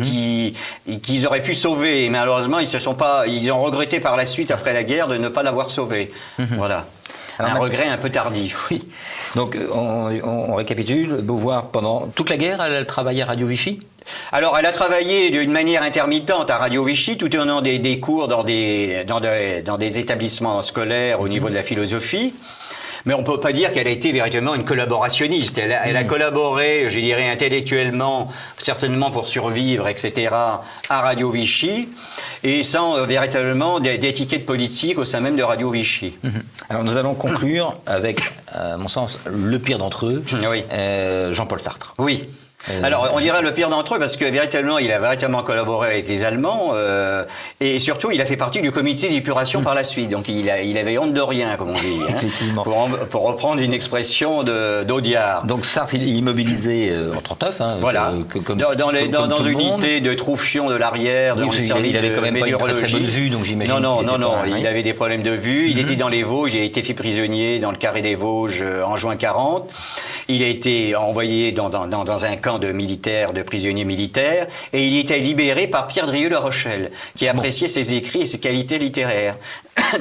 et qu'ils auraient pu sauver. Et malheureusement ils ont regretté par la suite après la guerre de ne pas l'avoir sauvée. Voilà. Alors, un regret un peu tardif. Oui. Donc on récapitule. Beauvoir pendant toute la guerre, elle travaillait à Radio Vichy. Alors, elle a travaillé d'une manière intermittente à Radio Vichy, tout en donnant des cours dans des établissements scolaires au niveau de la philosophie. Mais on ne peut pas dire qu'elle a été véritablement une collaborationniste. Elle a collaboré, je dirais, intellectuellement, certainement pour survivre, etc., à Radio Vichy, et sans véritablement d'étiquette politique au sein même de Radio Vichy. Alors nous allons conclure avec, à mon sens, le pire d'entre eux, Jean-Paul Sartre. Oui. Alors, on dirait le pire d'entre eux parce que véritablement, il a véritablement collaboré avec les Allemands et surtout, il a fait partie du comité d'épuration par la suite. Donc, il avait honte de rien, comme on dit. Effectivement. Pour reprendre une expression d'Audiard. Donc, Sartre, il est immobilisé en 39. Voilà. Dans une unité de Troufion de l'arrière, dans le service il avait quand même pas une très bonne vue, donc j'imagine. Non, il avait des problèmes de vue. Il était dans les Vosges, il a été fait prisonnier dans le carré des Vosges en juin 40. Il a été envoyé dans un camp de prisonniers militaires, et il était libéré par Pierre Drieux-La Rochelle, qui appréciait ses écrits et ses qualités littéraires.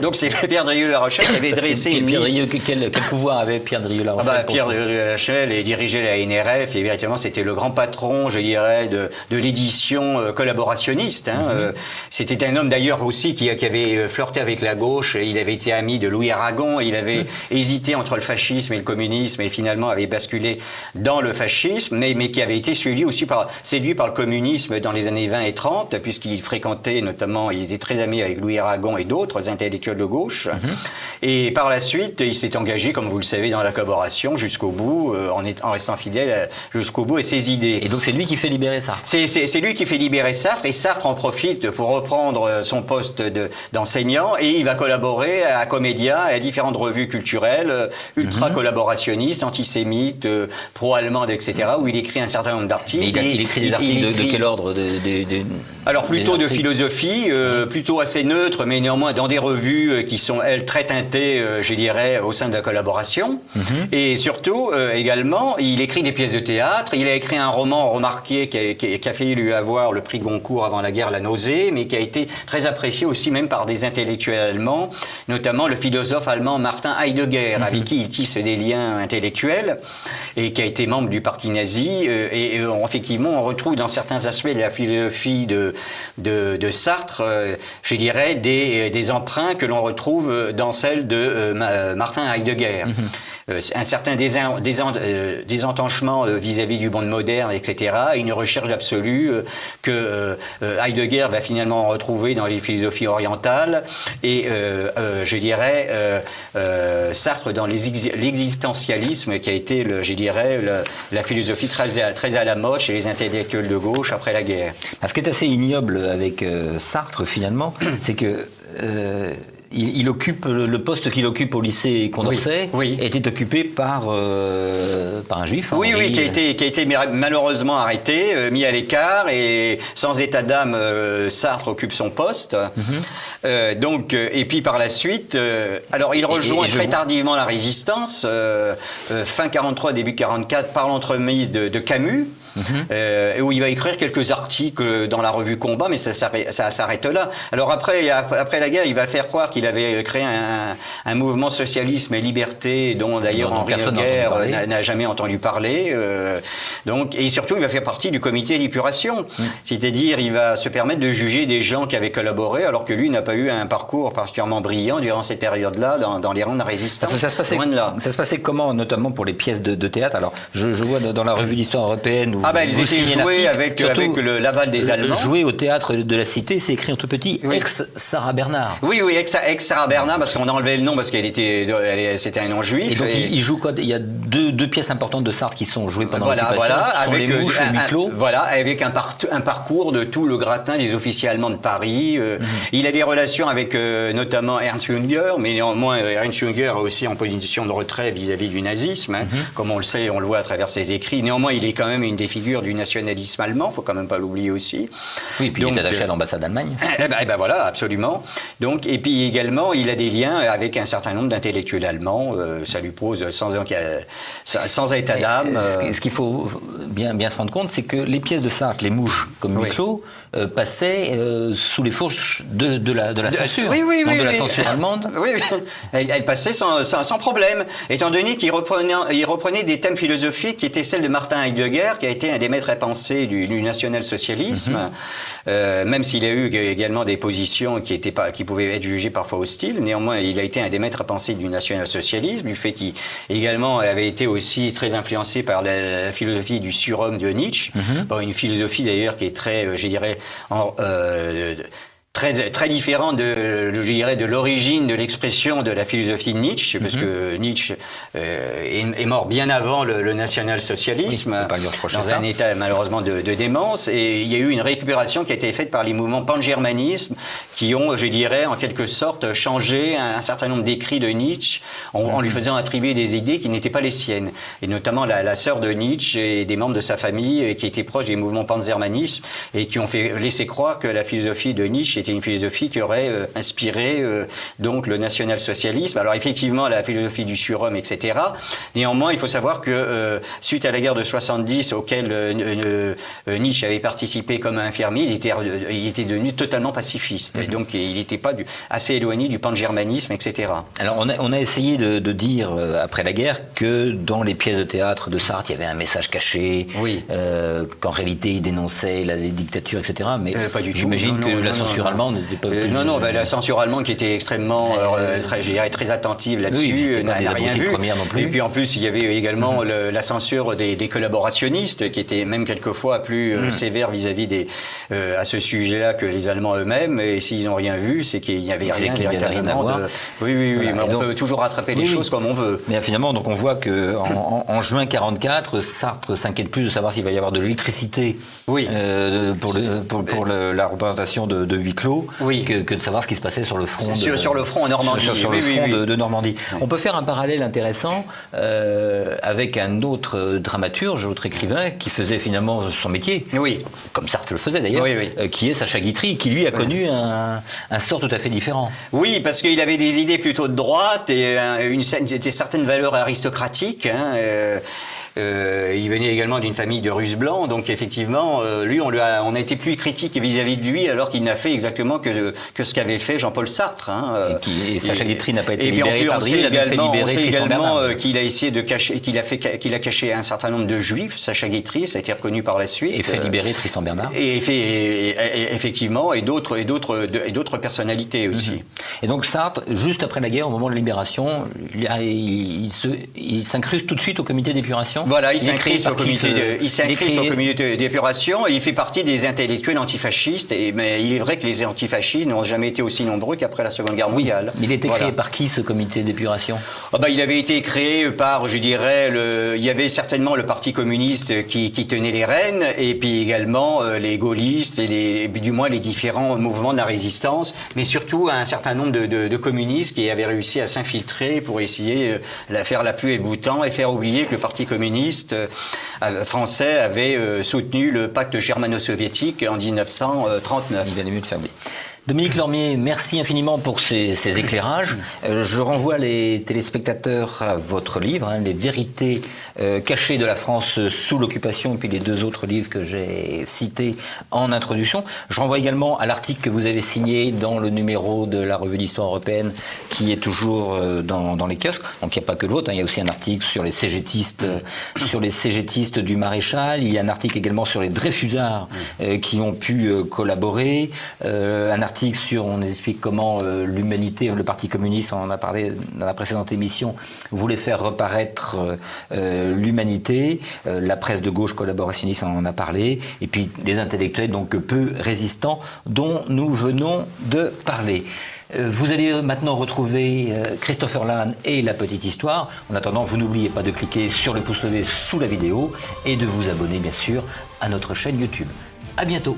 Donc c'est Pierre Drieux-La Rochelle qui avait dressé une liste. Quel pouvoir avait Pierre Drieux-La Rochelle? Pierre Drieux-La Rochelle dirigeait la NRF, et véritablement c'était le grand patron, je dirais, de l'édition collaborationniste. C'était un homme d'ailleurs aussi qui avait flirté avec la gauche, il avait été ami de Louis Aragon, il avait hésité entre le fascisme et le communisme, et finalement avait basculé dans le fascisme, mais qui avait été séduit par le communisme dans les années 20 et 30, puisqu'il fréquentait notamment, il était très ami avec Louis Aragon et d'autres intellectuels de gauche. Et par la suite, il s'est engagé, comme vous le savez, dans la collaboration jusqu'au bout, en restant fidèle jusqu'au bout à ses idées. Et donc c'est lui qui fait libérer Sartre. C'est lui qui fait libérer Sartre, et Sartre en profite pour reprendre son poste d'enseignant, et il va collaborer à Comédia et à différentes revues culturelles, ultra collaborationnistes, antisémites, pro-allemandes, etc., où il écrit un certain nombre d'articles. Il écrit des articles de quel ordre? Alors plutôt de philosophie, plutôt assez neutre, mais néanmoins dans des revues qui sont, elles, très teintées, je dirais, au sein de la collaboration. Et surtout, également, il écrit des pièces de théâtre. Il a écrit un roman remarqué qui a failli lui avoir le prix Goncourt avant la guerre, La Nausée, mais qui a été très apprécié aussi même par des intellectuels allemands, notamment le philosophe allemand Martin Heidegger, avec qui il tisse des liens intellectuels, et qui a été membre du parti nazi. Et effectivement, on retrouve dans certains aspects de la philosophie de Sartre, je dirais, des empreintes train que l'on retrouve dans celle de Martin Heidegger. Un certain désentanchement vis-à-vis du monde moderne, etc., et une recherche absolue que Heidegger va finalement retrouver dans les philosophies orientales, et je dirais Sartre dans l'existentialisme, qui a été, je dirais, la philosophie très à la mode chez les intellectuels de gauche après la guerre. Ce qui est assez ignoble avec Sartre, finalement, c'est que il occupe le poste qu'il occupe au lycée Condorcet, était occupé par un juif. Oui, qui a été malheureusement arrêté, mis à l'écart, et sans état d'âme, Sartre occupe son poste. Et puis par la suite, alors il rejoint très tardivement la résistance, fin 43, début 44, par l'entremise de Camus. Où il va écrire quelques articles dans la revue Combat, mais ça s'arrête là. Alors après la guerre, il va faire croire qu'il avait créé un mouvement socialisme et liberté dont d'ailleurs Henri Noguer n'a jamais entendu parler. Et surtout, il va faire partie du comité d'épuration. C'est-à-dire, il va se permettre de juger des gens qui avaient collaboré, alors que lui n'a pas eu un parcours particulièrement brillant durant cette période-là dans les rangs de la résistance. Ça se passait comment, notamment pour les pièces de théâtre? Alors, je vois dans la revue d'histoire européenne où ils étaient joués avec l'aval des Allemands. Jouer au théâtre de la Cité, c'est écrit en tout petit, ex-Sarah Bernard. Oui, ex-Sarah Bernard, parce qu'on a enlevé le nom, parce c'était un nom juif. Et donc, il joue quoi? Il y a deux pièces importantes de Sartre qui sont jouées pendant l'occupation, avec les mouches, le huis clos. Avec un parcours de tout le gratin des officiers allemands de Paris. Il a des relations avec notamment Ernst Jünger, mais néanmoins, Ernst Jünger aussi en position de retrait vis-à-vis du nazisme, comme on le sait, on le voit à travers ses écrits. Néanmoins, il est quand même une des figures du nationalisme allemand, faut quand même pas l'oublier aussi. Oui, puis il est attaché à l'ambassade d'Allemagne. Voilà, absolument. Donc, et puis également, il a des liens avec un certain nombre d'intellectuels allemands. Ça lui pose sans état d'âme. Ce qu'il faut bien se rendre compte, c'est que les pièces de Sartre, les mouches comme huis clos, passaient sous les fourches de la censure, de la censure allemande. Elle passait sans problème, étant donné qu'il reprenait des thèmes philosophiques qui étaient celles de Martin Heidegger, qui a été un des maîtres à penser du national-socialisme, même s'il a eu également des positions qui pouvaient être jugées parfois hostiles. Néanmoins, il a été un des maîtres à penser du national-socialisme, du fait qu'il également avait été aussi très influencé par la philosophie du surhomme de Nietzsche, une philosophie d'ailleurs qui est très, je dirais, très différent de l'origine de l'expression de la philosophie de Nietzsche, parce que Nietzsche est mort bien avant le national-socialisme, dans un état malheureusement de démence, et il y a eu une récupération qui a été faite par les mouvements pan-germanisme qui ont, je dirais, en quelque sorte changé un certain nombre d'écrits de Nietzsche en lui faisant attribuer des idées qui n'étaient pas les siennes, et notamment la sœur de Nietzsche et des membres de sa famille qui étaient proches des mouvements pan-germanisme et qui ont laissé croire que la philosophie de Nietzsche était une philosophie qui aurait inspiré donc le national-socialisme. Alors effectivement, la philosophie du surhomme, etc. Néanmoins, il faut savoir que suite à la guerre de 70, auquel Nietzsche avait participé comme infirmier, il était devenu totalement pacifiste. Et donc, il n'était pas assez éloigné du pan-germanisme, etc. Alors, on a essayé de dire, après la guerre, que dans les pièces de théâtre de Sartre, il y avait un message caché, qu'en réalité, il dénonçait les dictatures, etc. Mais j'imagine que la censure allemande n'était pas... la censure allemande qui était extrêmement, très attentive là-dessus, n'a rien vu. Non plus. Et puis en plus, il y avait également la censure des collaborationnistes, qui était même quelquefois plus sévère vis-à-vis à ce sujet-là que les Allemands eux-mêmes. Et s'ils n'ont rien vu, c'est qu'il n'y avait rien véritablement. Oui, mais on peut toujours rattraper les choses comme on veut. Mais finalement, donc on voit que en juin 44, Sartre s'inquiète plus de savoir s'il va y avoir de l'électricité pour la représentation de huis clos que de savoir ce qui se passait sur le front sur le front en Normandie. Sur le front de Normandie. On peut faire un parallèle intéressant avec un autre dramaturge, autre écrivain qui faisait finalement son métier, comme Sartre le faisait d'ailleurs, qui est Sacha Guitry, qui lui a connu un sort tout à fait différent. Oui, parce qu'il avait des idées plutôt de droite et certaines valeurs aristocratiques. Il venait également d'une famille de Russes blancs, donc effectivement, lui, on a été plus critique vis-à-vis de lui, alors qu'il n'a fait exactement que ce qu'avait fait Jean-Paul Sartre. Et Sacha Guitry n'a pas été libéré par lui, il a fait libérer on sait Christian également Bernard. qu'il a essayé de cacher, qu'il a caché un certain nombre de juifs, Sacha Guitry, ça a été reconnu par la suite. Et fait libérer Tristan Bernard. Effectivement, et d'autres personnalités aussi. Et donc Sartre, juste après la guerre, au moment de la libération, il s'incruste tout de suite au comité d'épuration. Voilà, il s'incruste au comité d'épuration et il fait partie des intellectuels antifascistes. Mais il est vrai que les antifascistes n'ont jamais été aussi nombreux qu'après la Seconde Guerre mondiale. Mais il était créé par qui, ce comité d'épuration ? Il avait été créé par, je dirais, il y avait certainement le Parti communiste qui tenait les rênes, et puis également les gaullistes, et du moins les différents mouvements de la résistance, mais surtout un certain nombre de communistes qui avaient réussi à s'infiltrer pour essayer de faire la pluie et le beau temps et faire oublier que le Parti communiste français avait soutenu le pacte germano-soviétique en 1939. Il valait mieux le faire oublier. Dominique Lormier, merci infiniment pour ces éclairages. Je renvoie les téléspectateurs à votre livre, Les vérités cachées de la France sous l'occupation, et puis les deux autres livres que j'ai cités en introduction. Je renvoie également à l'article que vous avez signé dans le numéro de la Revue d'Histoire européenne, qui est toujours dans les kiosques. Donc il n'y a pas que le vôtre, il y a aussi un article sur les cégétistes, du Maréchal. Il y a un article également sur les Dreyfusards qui ont pu collaborer. Un article sur, on explique comment l'humanité, le Parti communiste, on en a parlé dans la précédente émission, voulait faire reparaître l'humanité. La presse de gauche collaborationniste en a parlé. Et puis les intellectuels, donc peu résistants, dont nous venons de parler. Vous allez maintenant retrouver Christopher Lahn et La Petite Histoire. En attendant, vous n'oubliez pas de cliquer sur le pouce levé sous la vidéo et de vous abonner, bien sûr, à notre chaîne YouTube. À bientôt.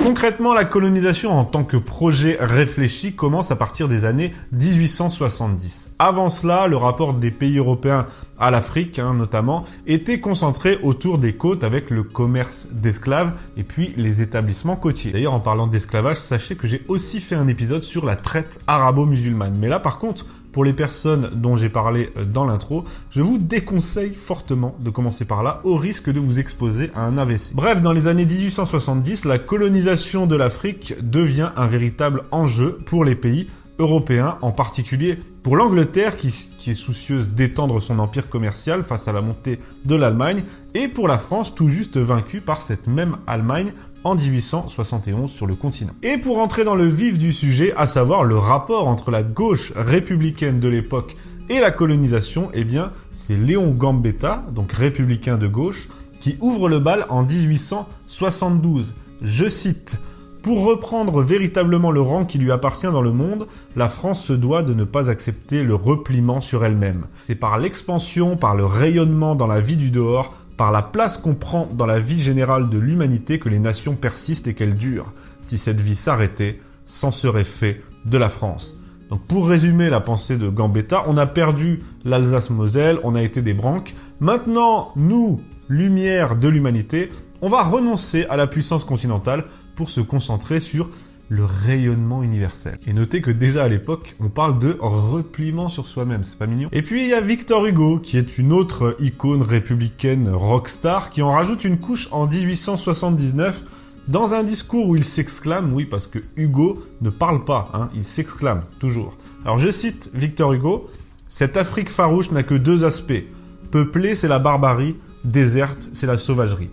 Concrètement, la colonisation en tant que projet réfléchi commence à partir des années 1870. Avant cela, le rapport des pays européens à l'Afrique, notamment, était concentré autour des côtes avec le commerce d'esclaves et puis les établissements côtiers. D'ailleurs, en parlant d'esclavage, sachez que j'ai aussi fait un épisode sur la traite arabo-musulmane. Mais là, par contre, pour les personnes dont j'ai parlé dans l'intro, je vous déconseille fortement de commencer par là, au risque de vous exposer à un AVC. Bref, dans les années 1870, la colonisation de l'Afrique devient un véritable enjeu pour les pays européens, en particulier pour l'Angleterre qui est soucieuse d'étendre son empire commercial face à la montée de l'Allemagne, et pour la France tout juste vaincue par cette même Allemagne en 1871 sur le continent. Et pour entrer dans le vif du sujet, à savoir le rapport entre la gauche républicaine de l'époque et la colonisation, eh bien, c'est Léon Gambetta, donc républicain de gauche, qui ouvre le bal en 1872. Je cite: « Pour reprendre véritablement le rang qui lui appartient dans le monde, la France se doit de ne pas accepter le repliement sur elle-même. C'est par l'expansion, par le rayonnement dans la vie du dehors, par la place qu'on prend dans la vie générale de l'humanité que les nations persistent et qu'elles durent. Si cette vie s'arrêtait, c'en serait fait de la France. » Donc pour résumer la pensée de Gambetta, on a perdu l'Alsace-Moselle, on a été des branques. Maintenant, nous, lumière de l'humanité, on va renoncer à la puissance continentale pour se concentrer sur le rayonnement universel. Et notez que déjà à l'époque, on parle de repliement sur soi-même, c'est pas mignon? Et puis il y a Victor Hugo, qui est une autre icône républicaine rockstar, qui en rajoute une couche en 1879, dans un discours où il s'exclame, oui parce que Hugo ne parle pas, il s'exclame toujours. Alors je cite Victor Hugo: « Cette Afrique farouche n'a que deux aspects. Peuplée, c'est la barbarie, déserte, c'est la sauvagerie.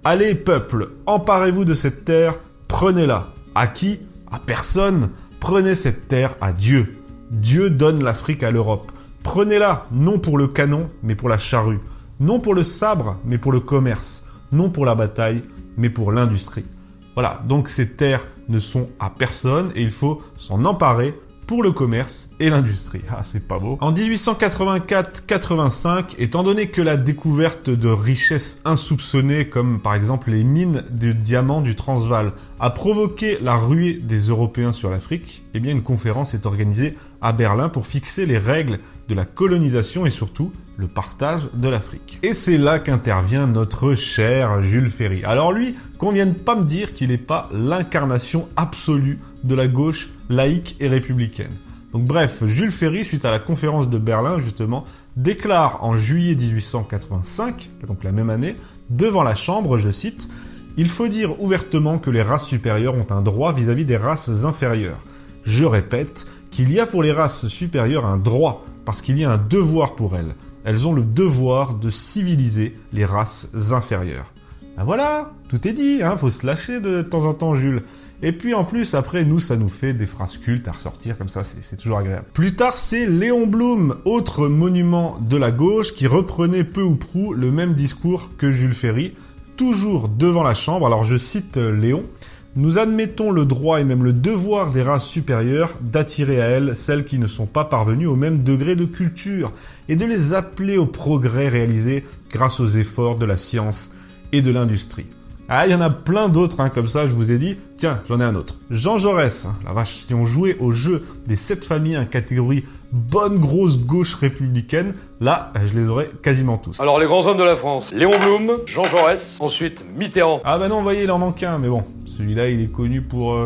Allez, peuple, emparez-vous de cette terre, prenez-la. À qui? À personne. Prenez cette terre à Dieu. Dieu donne l'Afrique à l'Europe. Prenez-la, non pour le canon, mais pour la charrue. Non pour le sabre, mais pour le commerce. Non pour la bataille, mais pour l'industrie. » Voilà, donc ces terres ne sont à personne et il faut s'en emparer pour le commerce et l'industrie. Ah, c'est pas beau. En 1884-85, étant donné que la découverte de richesses insoupçonnées, comme par exemple les mines de diamants du Transvaal, a provoqué la ruée des Européens sur l'Afrique, eh bien une conférence est organisée à Berlin pour fixer les règles de la colonisation et surtout le partage de l'Afrique. Et c'est là qu'intervient notre cher Jules Ferry. Alors lui, qu'on vienne pas me dire qu'il n'est pas l'incarnation absolue de la gauche laïque et républicaine. Donc bref, Jules Ferry, suite à la conférence de Berlin, justement, déclare en juillet 1885, donc la même année, devant la Chambre, je cite, « Il faut dire ouvertement que les races supérieures ont un droit vis-à-vis des races inférieures. Je répète qu'il y a pour les races supérieures un droit, parce qu'il y a un devoir pour elles. Elles ont le devoir de civiliser les races inférieures. » Ben voilà, tout est dit, hein, faut se lâcher de temps en temps, Jules. Et puis en plus, après, nous, ça nous fait des phrases cultes à ressortir comme ça, c'est toujours agréable. Plus tard, c'est Léon Blum, autre monument de la gauche, qui reprenait peu ou prou le même discours que Jules Ferry, toujours devant la Chambre. Alors je cite Léon, « Nous admettons le droit et même le devoir des races supérieures d'attirer à elles celles qui ne sont pas parvenues au même degré de culture et de les appeler au progrès réalisé grâce aux efforts de la science et de l'industrie. » Ah, il y en a plein d'autres, hein, comme ça, je vous ai dit. Tiens, j'en ai un autre. Jean Jaurès, hein, la vache, si on jouait au jeu des 7 familles en catégorie bonne grosse gauche républicaine, là, je les aurais quasiment tous. Alors, les grands hommes de la France, Léon Blum, Jean Jaurès, ensuite Mitterrand. Ah bah non, vous voyez, il en manque un, mais bon, celui-là, il est connu pour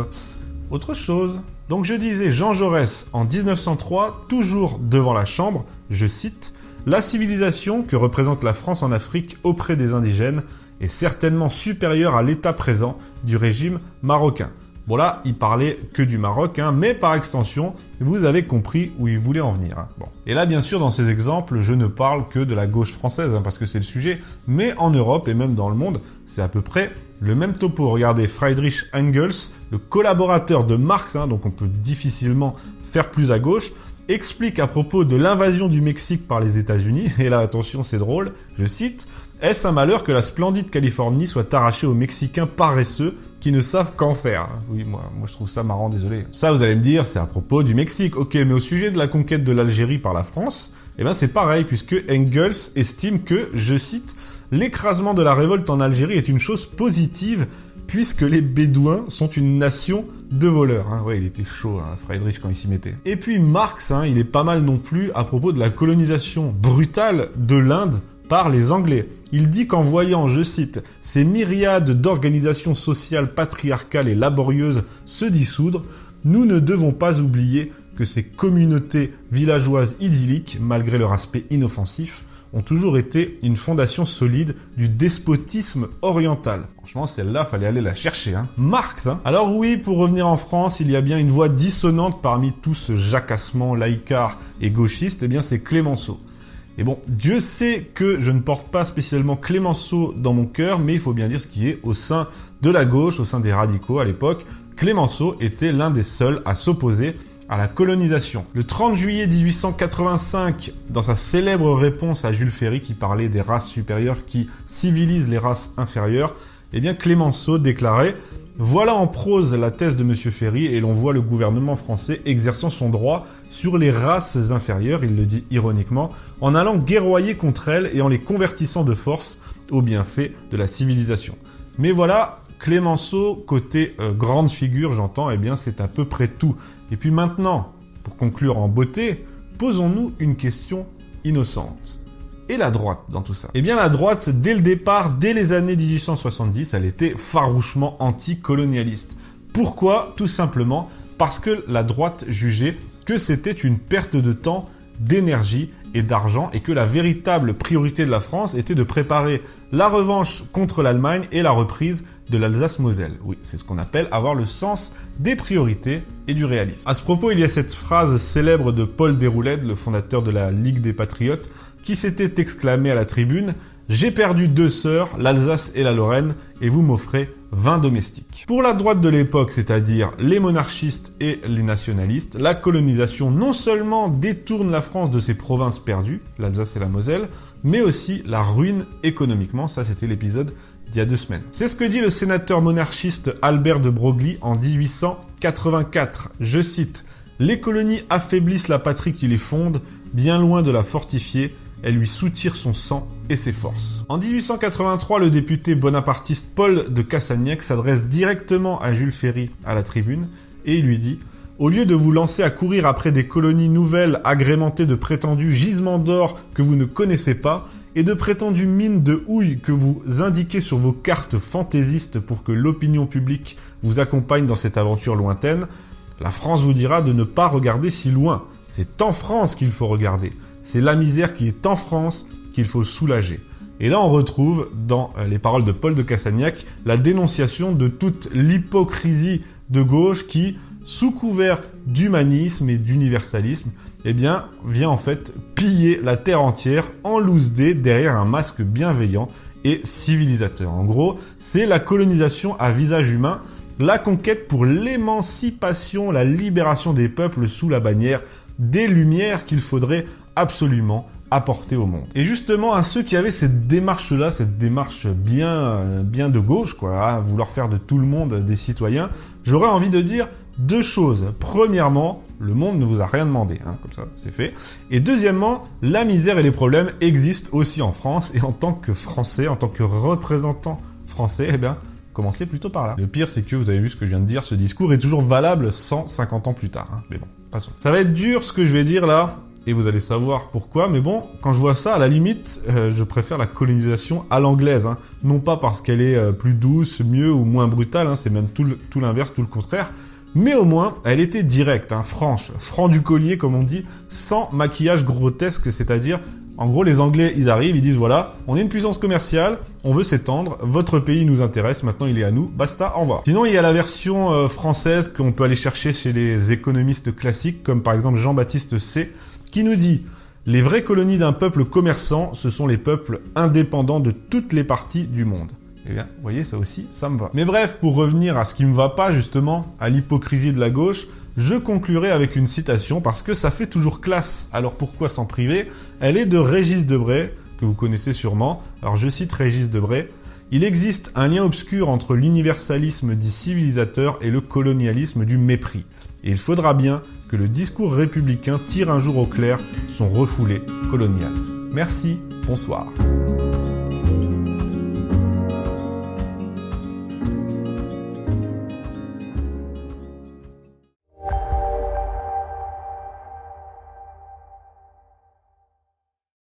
autre chose. Donc je disais Jean Jaurès, en 1903, toujours devant la Chambre, je cite, « La civilisation que représente la France en Afrique auprès des indigènes est certainement supérieure à l'état présent du régime marocain. » Bon là, il parlait que du Maroc, hein, mais par extension, vous avez compris où il voulait en venir. Hein. Bon. Et là, bien sûr, dans ces exemples, je ne parle que de la gauche française, hein, parce que c'est le sujet, mais en Europe et même dans le monde, c'est à peu près le même topo. Regardez, Friedrich Engels, le collaborateur de Marx, hein, donc on peut difficilement faire plus à gauche, explique à propos de l'invasion du Mexique par les États-Unis, et là, attention, c'est drôle, je cite, « Est-ce un malheur que la splendide Californie soit arrachée aux Mexicains paresseux qui ne savent qu'en faire ?» Oui, moi je trouve ça marrant, désolé. Ça, vous allez me dire, c'est à propos du Mexique. Ok, mais au sujet de la conquête de l'Algérie par la France, eh ben c'est pareil, puisque Engels estime que, je cite, « L'écrasement de la révolte en Algérie est une chose positive, puisque les Bédouins sont une nation de voleurs. » Hein. Ouais, il était chaud, hein, Friedrich, quand il s'y mettait. Et puis Marx, hein, il est pas mal non plus à propos de la colonisation brutale de l'Inde par les Anglais. Il dit qu'en voyant, je cite, « ces myriades d'organisations sociales patriarcales et laborieuses se dissoudre, nous ne devons pas oublier que ces communautés villageoises idylliques, malgré leur aspect inoffensif, ont toujours été une fondation solide du despotisme oriental. » Franchement, celle-là, fallait aller la chercher, hein. Marx, hein. Alors oui, pour revenir en France, il y a bien une voix dissonante parmi tout ce jacassement laïcard et gauchiste, eh bien c'est Clémenceau. Et bon, Dieu sait que je ne porte pas spécialement Clémenceau dans mon cœur, mais il faut bien dire ce qui est au sein de la gauche, au sein des radicaux à l'époque. Clémenceau était l'un des seuls à s'opposer à la colonisation. Le 30 juillet 1885, dans sa célèbre réponse à Jules Ferry qui parlait des races supérieures qui civilisent les races inférieures, eh bien Clémenceau déclarait « Voilà en prose la thèse de M. Ferry et l'on voit le gouvernement français exerçant son droit sur les races inférieures, il le dit ironiquement, en allant guerroyer contre elles et en les convertissant de force aux bienfaits de la civilisation. » Mais voilà, Clémenceau, côté grande figure, j'entends, eh bien c'est à peu près tout. Et puis maintenant, pour conclure en beauté, posons-nous une question innocente. Et la droite dans tout ça? Eh bien la droite, dès le départ, dès les années 1870, elle était farouchement anticolonialiste. Pourquoi? Tout simplement parce que la droite jugeait que c'était une perte de temps, d'énergie et d'argent et que la véritable priorité de la France était de préparer la revanche contre l'Allemagne et la reprise de l'Alsace-Moselle. Oui, c'est ce qu'on appelle avoir le sens des priorités et du réalisme. À ce propos, il y a cette phrase célèbre de Paul Déroulède, le fondateur de la Ligue des Patriotes, qui s'était exclamé à la tribune « J'ai perdu 2 sœurs, l'Alsace et la Lorraine, et vous m'offrez 20 domestiques. » Pour la droite de l'époque, c'est-à-dire les monarchistes et les nationalistes, la colonisation non seulement détourne la France de ses provinces perdues, l'Alsace et la Moselle, mais aussi la ruine économiquement. Ça, c'était l'épisode d'il y a 2 semaines. C'est ce que dit le sénateur monarchiste Albert de Broglie en 1884. Je cite « Les colonies affaiblissent la patrie qui les fonde, bien loin de la fortifier, elles lui soutirent son sang et ses forces. En 1883, le député bonapartiste Paul de Cassagnac s'adresse directement à Jules Ferry à la Tribune et il lui dit « Au lieu de vous lancer à courir après des colonies nouvelles agrémentées de prétendus gisements d'or que vous ne connaissez pas et de prétendues mines de houille que vous indiquez sur vos cartes fantaisistes pour que l'opinion publique vous accompagne dans cette aventure lointaine, la France vous dira de ne pas regarder si loin. C'est en France qu'il faut regarder. C'est la misère qui est en France qu'il faut soulager. » Et là, on retrouve, dans les paroles de Paul de Cassagnac, la dénonciation de toute l'hypocrisie de gauche qui, sous couvert d'humanisme et d'universalisme, eh bien, vient en fait piller la terre entière en loose dé derrière un masque bienveillant et civilisateur. En gros, c'est la colonisation à visage humain, la conquête pour l'émancipation, la libération des peuples sous la bannière des Lumières qu'il faudrait absolument apporter au monde. Et justement, à ceux qui avaient cette démarche-là, cette démarche bien de gauche, quoi, à vouloir faire de tout le monde des citoyens, j'aurais envie de dire deux choses. Premièrement, le monde ne vous a rien demandé, hein, comme ça, c'est fait. Et deuxièmement, la misère et les problèmes existent aussi en France, et en tant que Français, en tant que représentant français, eh bien, commencez plutôt par là. Le pire, c'est que vous avez vu ce que je viens de dire, ce discours est toujours valable 150 ans plus tard, hein. Mais bon, passons. Ça va être dur ce que je vais dire là, et vous allez savoir pourquoi, mais bon, quand je vois ça, à la limite, je préfère la colonisation à l'anglaise, hein. Non pas parce qu'elle est plus douce, mieux ou moins brutale, hein, c'est même tout l'inverse, tout le contraire, mais au moins, elle était directe, hein, franche, franc du collier comme on dit, sans maquillage grotesque, c'est-à-dire, en gros, les Anglais, ils arrivent, ils disent voilà, on est une puissance commerciale, on veut s'étendre, votre pays nous intéresse, maintenant il est à nous, basta, au revoir. Sinon, il y a la version française qu'on peut aller chercher chez les économistes classiques, comme par exemple Jean-Baptiste C, qui nous dit « Les vraies colonies d'un peuple commerçant, ce sont les peuples indépendants de toutes les parties du monde. » Eh bien, vous voyez, ça aussi, ça me va. Mais bref, pour revenir à ce qui me va pas, justement, à l'hypocrisie de la gauche, je conclurai avec une citation, parce que ça fait toujours classe. Alors pourquoi s'en priver? Elle est de Régis Debray, que vous connaissez sûrement. Alors je cite Régis Debray. « Il existe un lien obscur entre l'universalisme dit civilisateur et le colonialisme du mépris. Et il faudra bien que le discours républicain tire un jour au clair son refoulé colonial. » Merci, bonsoir.